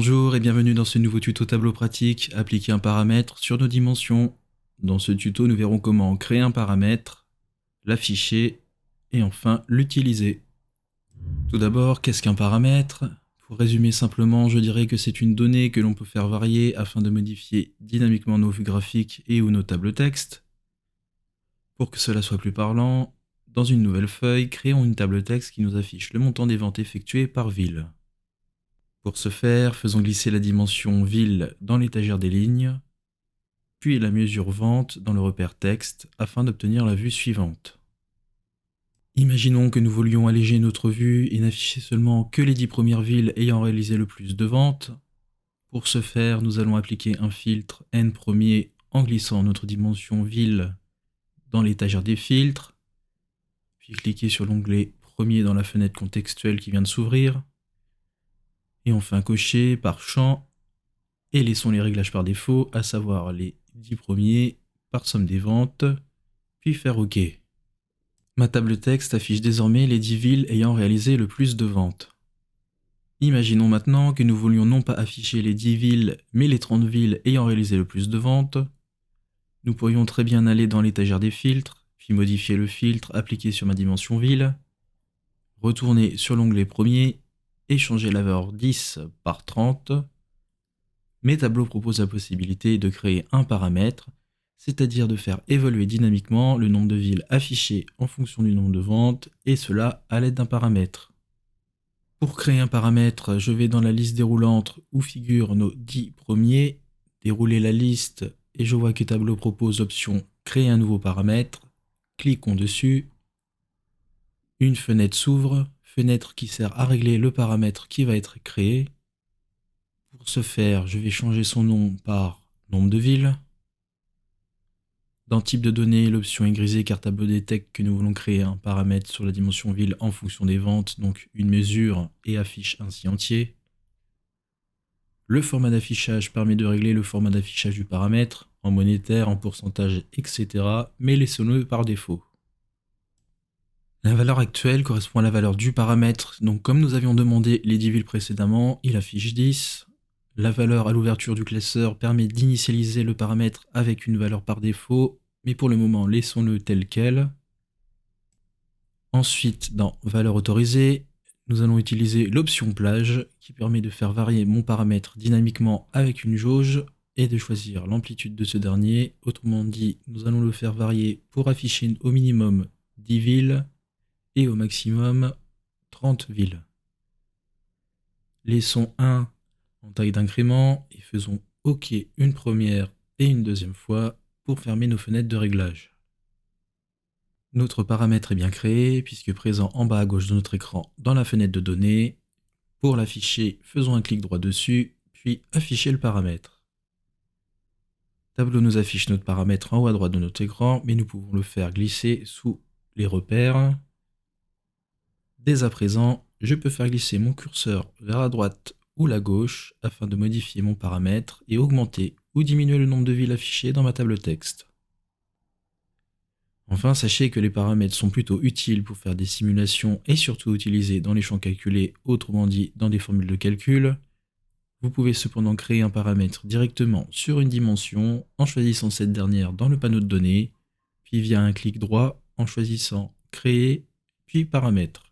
Bonjour et bienvenue dans ce nouveau tuto tableau pratique, appliquer un paramètre sur nos dimensions. Dans ce tuto, nous verrons comment créer un paramètre, l'afficher et enfin l'utiliser. Tout d'abord, qu'est-ce qu'un paramètre? Pour résumer simplement, je dirais que c'est une donnée que l'on peut faire varier afin de modifier dynamiquement nos vues graphiques et ou nos tables texte. Pour que cela soit plus parlant, dans une nouvelle feuille, créons une table texte qui nous affiche le montant des ventes effectuées par ville. Pour ce faire, faisons glisser la dimension ville dans l'étagère des lignes, puis la mesure vente dans le repère texte afin d'obtenir la vue suivante. Imaginons que nous voulions alléger notre vue et n'afficher seulement que les 10 premières villes ayant réalisé le plus de ventes. Pour ce faire, nous allons appliquer un filtre n premier en glissant notre dimension ville dans l'étagère des filtres, puis cliquer sur l'onglet premier dans la fenêtre contextuelle qui vient de s'ouvrir, et enfin cocher par champ et laissons les réglages par défaut, à savoir les 10 premiers par somme des ventes, puis faire OK. Ma table texte affiche désormais les 10 villes ayant réalisé le plus de ventes. Imaginons maintenant que nous voulions non pas afficher les 10 villes, mais les 30 villes ayant réalisé le plus de ventes. Nous pourrions très bien aller dans l'étagère des filtres, puis modifier le filtre appliqué sur ma dimension ville, retourner sur l'onglet premier et changer la valeur 10 par 30. Mes tableaux proposent la possibilité de créer un paramètre, c'est-à-dire de faire évoluer dynamiquement le nombre de villes affichées en fonction du nombre de ventes, et cela à l'aide d'un paramètre. Pour créer un paramètre, je vais dans la liste déroulante où figurent nos 10 premiers, dérouler la liste et je vois que Tableau propose l'option créer un nouveau paramètre, cliquons dessus, une fenêtre s'ouvre, fenêtre qui sert à régler le paramètre qui va être créé. Pour ce faire, je vais changer son nom par nombre de villes. Dans type de données, l'option est grisée car Tableau détecte que nous voulons créer un paramètre sur la dimension ville en fonction des ventes, donc une mesure et affiche ainsi entier. Le format d'affichage permet de régler le format d'affichage du paramètre, en monétaire, en pourcentage, etc. mais laissons-le par défaut. La valeur actuelle correspond à la valeur du paramètre, donc comme nous avions demandé les 10 villes précédemment, il affiche 10. La valeur à l'ouverture du classeur permet d'initialiser le paramètre avec une valeur par défaut, mais pour le moment laissons-le tel quel. Ensuite, dans valeur autorisée, nous allons utiliser l'option plage qui permet de faire varier mon paramètre dynamiquement avec une jauge et de choisir l'amplitude de ce dernier. Autrement dit, nous allons le faire varier pour afficher au minimum 10 villes et au maximum 30 villes. Laissons 1 en taille d'incrément et faisons OK une première et une deuxième fois pour fermer nos fenêtres de réglage. Notre paramètre est bien créé puisque présent en bas à gauche de notre écran dans la fenêtre de données. Pour l'afficher, faisons un clic droit dessus, puis afficher le paramètre. Tableau nous affiche notre paramètre en haut à droite de notre écran, mais nous pouvons le faire glisser sous les repères. Dès à présent, je peux faire glisser mon curseur vers la droite ou la gauche afin de modifier mon paramètre et augmenter ou diminuer le nombre de villes affichées dans ma table texte. Enfin, sachez que les paramètres sont plutôt utiles pour faire des simulations et surtout utilisés dans les champs calculés, autrement dit dans des formules de calcul. Vous pouvez cependant créer un paramètre directement sur une dimension en choisissant cette dernière dans le panneau de données, puis via un clic droit en choisissant Créer, puis Paramètres.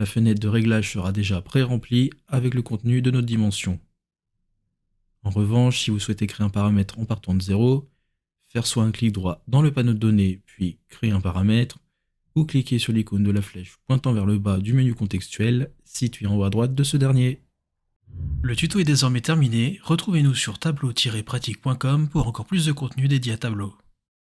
La fenêtre de réglage sera déjà pré-remplie avec le contenu de notre dimension. En revanche, si vous souhaitez créer un paramètre en partant de 0, faire soit un clic droit dans le panneau de données, puis créer un paramètre, ou cliquer sur l'icône de la flèche pointant vers le bas du menu contextuel, situé en haut à droite de ce dernier. Le tuto est désormais terminé, retrouvez-nous sur tableau-pratique.com pour encore plus de contenu dédié à Tableau.